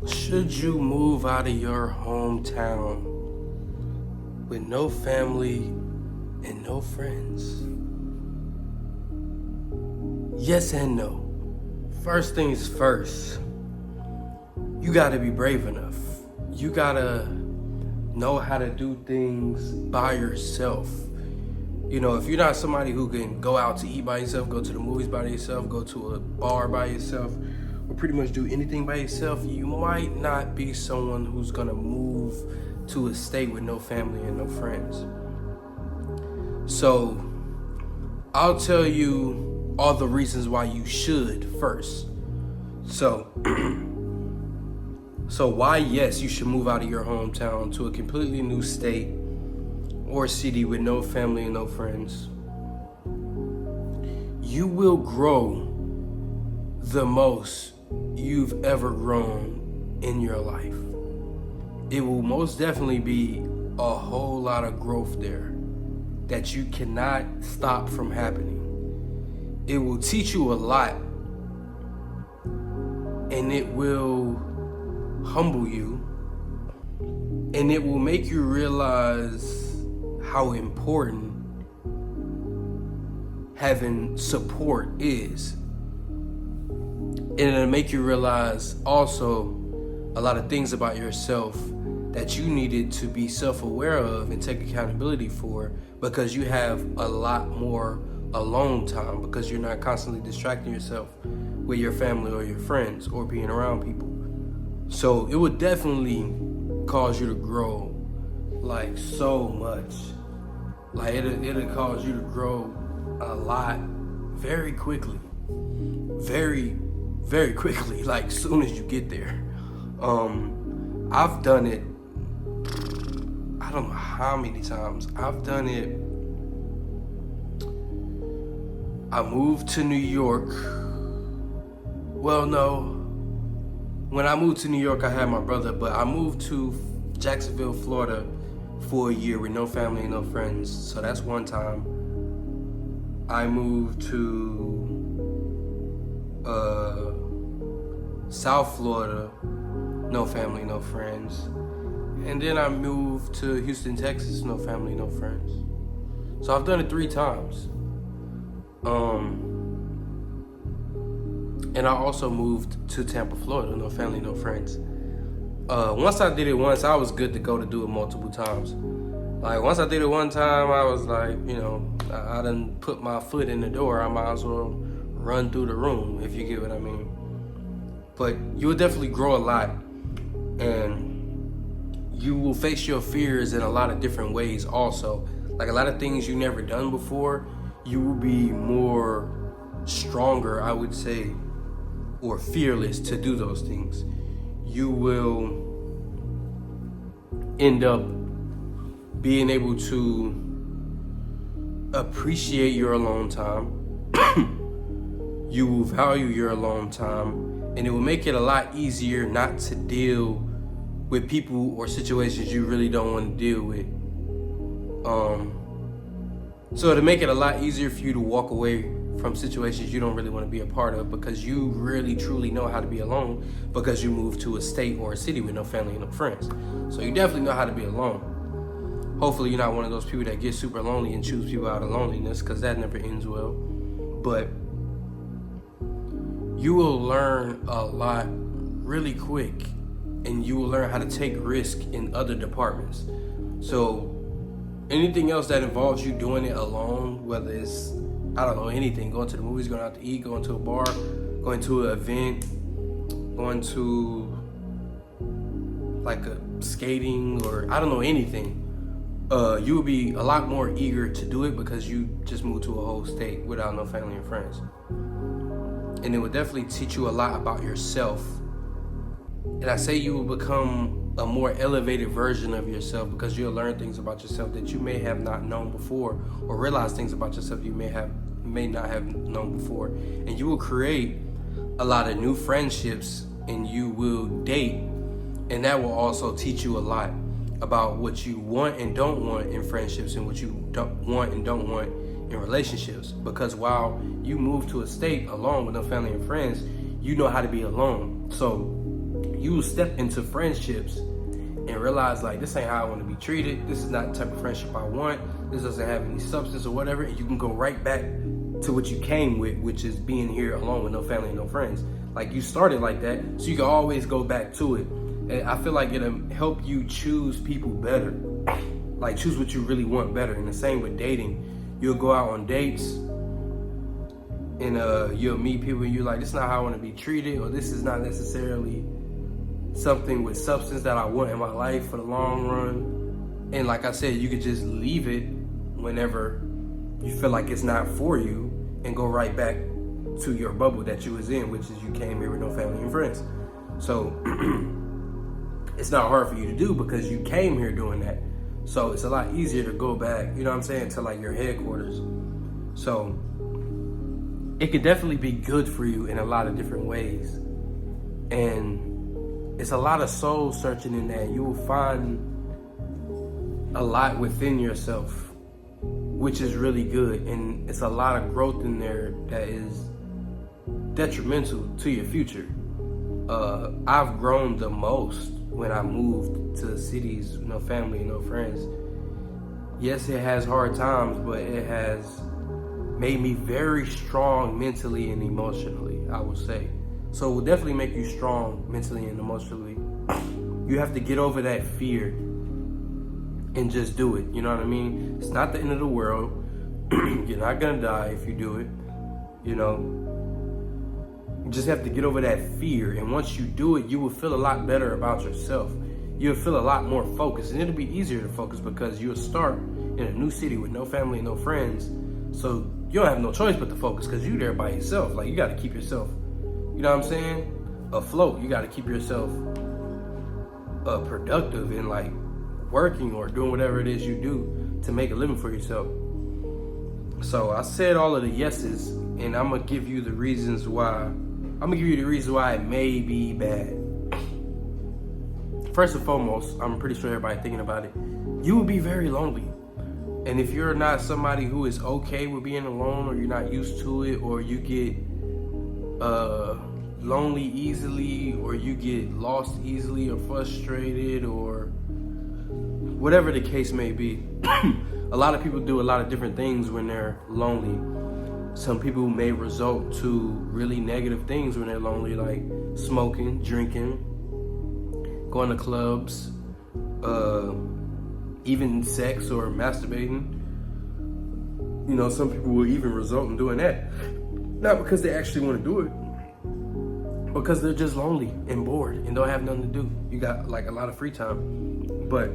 Should you move out of your hometown with no family and no friends? Yes and no. First things first, you gotta be brave enough. You gotta know how to do things by yourself. You know, if you're not somebody who can go out to eat by yourself, go to the movies by yourself, go to a bar by yourself, or pretty much do anything by yourself, you might not be someone who's gonna move to a state with no family and no friends. So, I'll tell you all the reasons why you should first. So, why, yes, you should move out of your hometown to a completely new state or city with no family and no friends. You will grow the most you've ever grown in your life. It will most definitely be a whole lot of growth there that you cannot stop from happening. It will teach you a lot, and it will humble you, and it will make you realize how important having support is. And it'll make you realize also a lot of things about yourself that you needed to be self-aware of and take accountability for, because you have a lot more alone time, because you're not constantly distracting yourself with your family or your friends or being around people. So it would definitely cause you to grow like so much. Like it'll cause you to grow a lot very quickly. Very, very quickly, like soon as you get there. I've done it, I don't know how many times. I've done it. I moved to New York. Well, no. When I moved to New York, I had my brother, but I moved to Jacksonville, Florida for a year with no family and no friends. So that's one time. I moved to South Florida, no family, no friends. And then I moved to Houston, Texas, no family, no friends. So I've done it 3 times. And I also moved to Tampa, Florida, no family, no friends. Once I did it once, I was good to go to do it multiple times. Like once I did it one time, I was like, you know, I done put my foot in the door. I might as well run through the room, if you get what I mean. But you will definitely grow a lot, and you will face your fears in a lot of different ways also. Like a lot of things you never done before, you will be more stronger, I would say, or fearless to do those things. You will end up being able to appreciate your alone time. You will value your alone time, and it will make it a lot easier not to deal with people or situations you really don't want to deal with. So to make it a lot easier for you to walk away from situations you don't really want to be a part of, because you really truly know how to be alone, because you moved to a state or a city with no family and no friends. So you definitely know how to be alone. Hopefully you're not one of those people that get super lonely and choose people out of loneliness, because that never ends well. But you will learn a lot really quick, and you will learn how to take risk in other departments. So anything else that involves you doing it alone, whether it's, I don't know, anything, going to the movies, going out to eat, going to a bar, going to an event, going to like a skating, or I don't know, anything, you will be a lot more eager to do it because you just moved to a whole state without no family and friends. And it will definitely teach you a lot about yourself. And I say you will become a more elevated version of yourself, because you'll learn things about yourself that you may have not known before, or realize things about yourself you may not have known before. And you will create a lot of new friendships, and you will date, and that will also teach you a lot about what you want and don't want in friendships, and what you don't want and don't want in relationships. Because while you move to a state alone with no family and friends, you know how to be alone. So you will step into friendships and realize like, this ain't how I want to be treated. This is not the type of friendship I want. This doesn't have any substance or whatever. And you can go right back to what you came with, which is being here alone with no family and no friends. Like, you started like that, so you can always go back to it. And I feel like it'll help you choose people better. Like, choose what you really want better. And the same with dating. You'll go out on dates and you'll meet people and you're like, this is not how I want to be treated, or this is not necessarily something with substance that I want in my life for the long run. And like I said, you could just leave it whenever you feel like it's not for you and go right back to your bubble that you was in, which is you came here with no family and friends. So it's not hard for you to do because you came here doing that. So it's a lot easier to go back, you know what I'm saying, to like your headquarters. So it could definitely be good for you in a lot of different ways. And it's a lot of soul searching in that. You will find a lot within yourself, which is really good. And it's a lot of growth in there that is detrimental to your future. I've grown the most when I moved to cities, no family, no friends. Yes, it has hard times, but it has made me very strong mentally and emotionally, I would say. So it will definitely make you strong mentally and emotionally. You have to get over that fear and just do it, you know what I mean? It's not the end of the world. You're not gonna die if you do it, you know? You just have to get over that fear, and once you do it, you will feel a lot better about yourself. You'll feel a lot more focused, and it'll be easier to focus because you'll start in a new city with no family and no friends. So you don't have no choice but to focus because you're there by yourself. Like, you got to keep yourself, you know what I'm saying, afloat. You got to keep yourself productive and like working or doing whatever it is you do to make a living for yourself. So I said all of the yeses, and I'm gonna give you the reasons why. I'm gonna give you the reason why it may be bad. First and foremost, I'm pretty sure everybody thinking about it, you will be very lonely. And if you're not somebody who is okay with being alone, or you're not used to it, or you get lonely easily, or you get lost easily, or frustrated, or whatever the case may be. A lot of people do a lot of different things when they're lonely. Some people may result to really negative things when they're lonely, like smoking, drinking, going to clubs, even sex or masturbating. You know, some people will even result in doing that. Not because they actually want to do it, because they're just lonely and bored and don't have nothing to do. You got like a lot of free time. But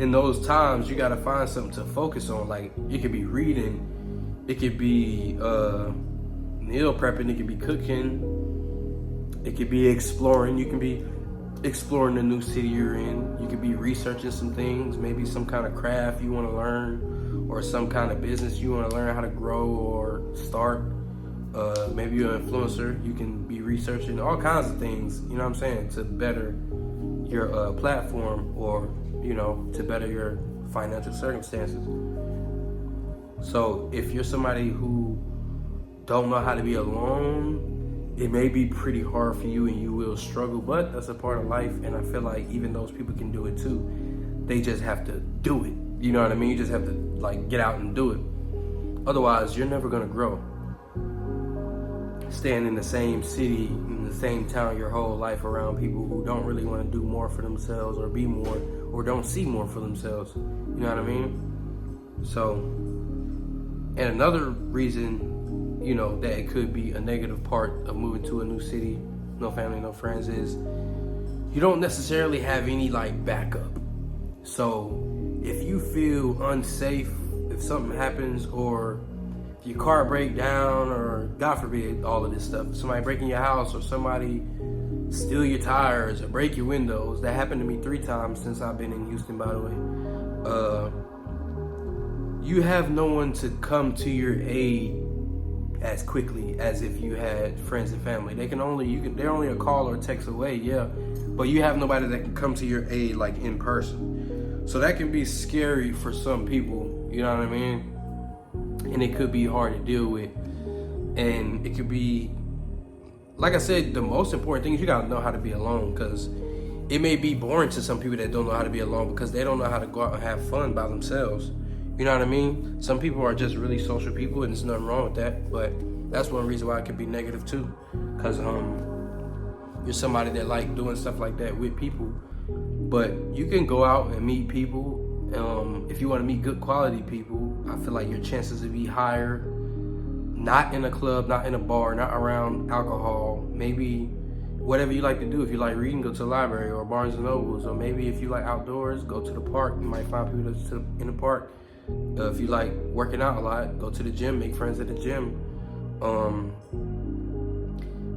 in those times, you got to find something to focus on. Like, it could be reading, it could be meal prepping, it could be cooking, it could be exploring. You can be exploring the new city you're in. You could be researching some things, maybe some kind of craft you want to learn, or some kind of business you want to learn how to grow or start. Maybe you're an influencer. You can be researching all kinds of things, you know what I'm saying, to better your platform, or, you know, to better your financial circumstances. So if you're somebody who don't know how to be alone, it may be pretty hard for you and you will struggle, but that's a part of life. And I feel like even those people can do it too. They just have to do it. You know what I mean? You just have to like get out and do it. Otherwise, you're never gonna grow. Staying in the same city, in the same town your whole life around people who don't really want to do more for themselves or be more, or don't see more for themselves. You know what I mean? So, and another reason, you know, that it could be a negative part of moving to a new city, no family, no friends, is you don't necessarily have any like backup. So if you feel unsafe, if something happens, or if your car break down, or God forbid, all of this stuff, somebody breaking your house, or somebody steal your tires or break your windows. That happened to me 3 times since I've been in Houston, by the way. You have no one to come to your aid as quickly as if you had friends and family. They're only a call or a text away, yeah, but you have nobody that can come to your aid like in person. So that can be scary for some people, you know what I mean? And it could be hard to deal with, and it could be like I said, the most important thing is you gotta know how to be alone, because it may be boring to some people that don't know how to be alone because they don't know how to go out and have fun by themselves. You know what I mean? Some people are just really social people, and there's nothing wrong with that. But that's one reason why it can be negative too, because you're somebody that like doing stuff like that with people. But you can go out and meet people. If you want to meet good quality people, I feel like your chances would be higher. Not in a club, not in a bar, not around alcohol. Maybe whatever you like to do. If you like reading, go to the library or Barnes and Nobles. Or maybe if you like outdoors, go to the park. You might find people that's in the park. If you like working out a lot, go to the gym, make friends at the gym.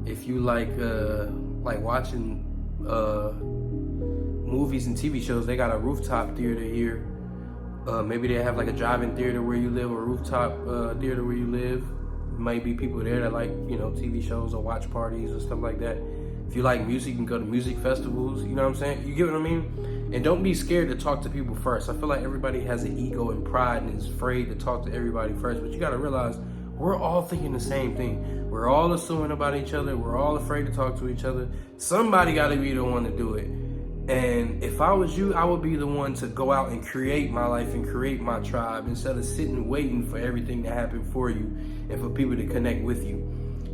If you like watching movies and TV shows, they got a rooftop theater here. Maybe they have like a drive-in theater where you live, or rooftop theater where you live. Might be people there that like, TV shows or watch parties or stuff like that. If you like music, you can go to music festivals. You know what I'm saying? You get what I mean? And don't be scared to talk to people first. I feel like everybody has an ego and pride and is afraid to talk to everybody first. But you got to realize we're all thinking the same thing. We're all assuming about each other. We're all afraid to talk to each other. Somebody got to be the one to do it. And if I was you, I would be the one to go out and create my life and create my tribe, instead of sitting waiting for everything to happen for you and for people to connect with you.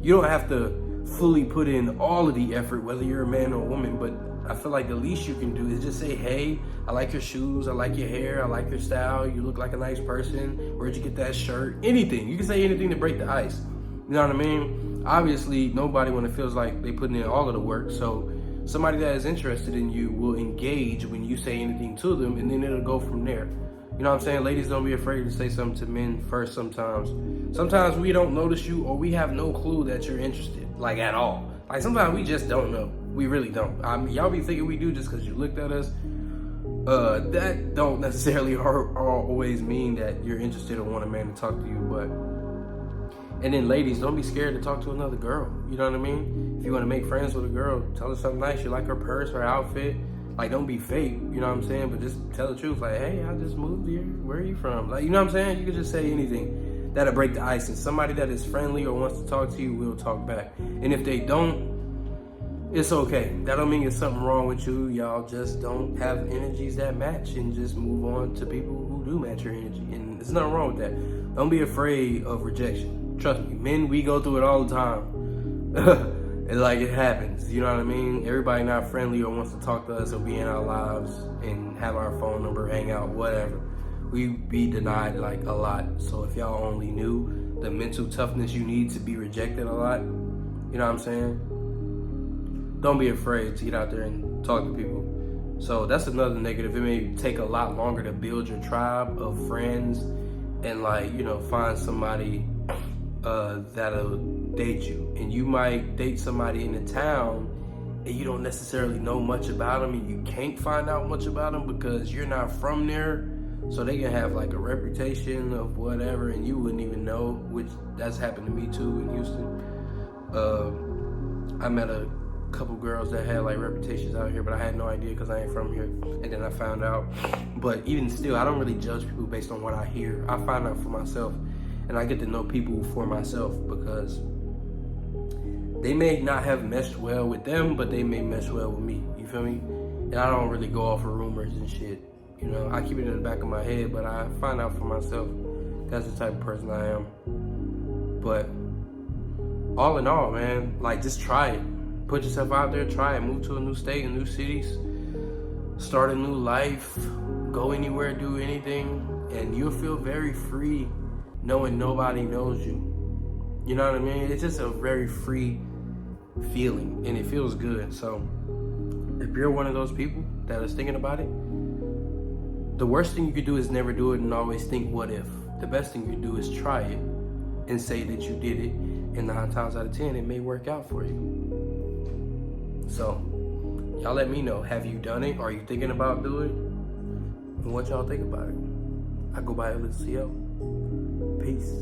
You don't have to fully put in all of the effort, whether you're a man or a woman, but I feel like the least you can do is just say, hey, I like your shoes, I like your hair, I like your style, you look like a nice person, where'd you get that shirt? Anything. You can say anything to break the ice. You know what I mean? Obviously, nobody when it feels like they putting in all of the work, so somebody that is interested in you will engage when you say anything to them, and then it'll go from there. You know what I'm saying? Ladies, don't be afraid to say something to men first sometimes. Sometimes we don't notice you, or we have no clue that you're interested, like at all. Like sometimes we just don't know. We really don't. I mean, y'all be thinking we do just because you looked at us. That don't necessarily always mean that you're interested or want a man to talk to you, but... And then ladies, don't be scared to talk to another girl. You know what I mean? If you want to make friends with a girl, tell her something nice. You like her purse, her outfit. Like, don't be fake. You know what I'm saying? But just tell the truth. Like, hey, I just moved here. Where are you from? Like, you know what I'm saying? You can just say anything. That'll break the ice. And somebody that is friendly or wants to talk to you will talk back. And if they don't, it's okay. That don't mean there's something wrong with you. Y'all just don't have energies that match, and just move on to people who do match your energy. And there's nothing wrong with that. Don't be afraid of rejection. Trust me, men, we go through it all the time. And like, it happens, you know what I mean? Everybody not friendly or wants to talk to us or be in our lives and have our phone number, hang out, whatever. We be denied like a lot. So if y'all only knew the mental toughness you need to be rejected a lot, you know what I'm saying? Don't be afraid to get out there and talk to people. So that's another negative. It may take a lot longer to build your tribe of friends and find somebody that'll date you. And you might date somebody in the town and you don't necessarily know much about them, and you can't find out much about them because you're not from there. So they can have like a reputation of whatever and you wouldn't even know, which that's happened to me too in Houston. I met a couple girls that had like reputations out here, but I had no idea because I ain't from here. And then I found out. But even still, I don't really judge people based on what I hear. I find out for myself. And I get to know people for myself, because they may not have meshed well with them, but they may mesh well with me. You feel me? And I don't really go off of rumors and shit. You know, I keep it in the back of my head, but I find out for myself. That's the type of person I am. But all in all, man, like, just try it. Put yourself out there, try it. Move to a new state, a new cities. Start a new life. Go anywhere, do anything. And you'll feel very free knowing nobody knows you. You know what I mean? It's just a very free feeling, and it feels good. So if you're one of those people that is thinking about it, the worst thing you could do is never do it and always think, what if? The best thing you can do is try it and say that you did it, and 9 times out of 10 it may work out for you. So y'all let me know, have you done it? Are you thinking about doing it? And what y'all think about it? I go by LCO. Peace.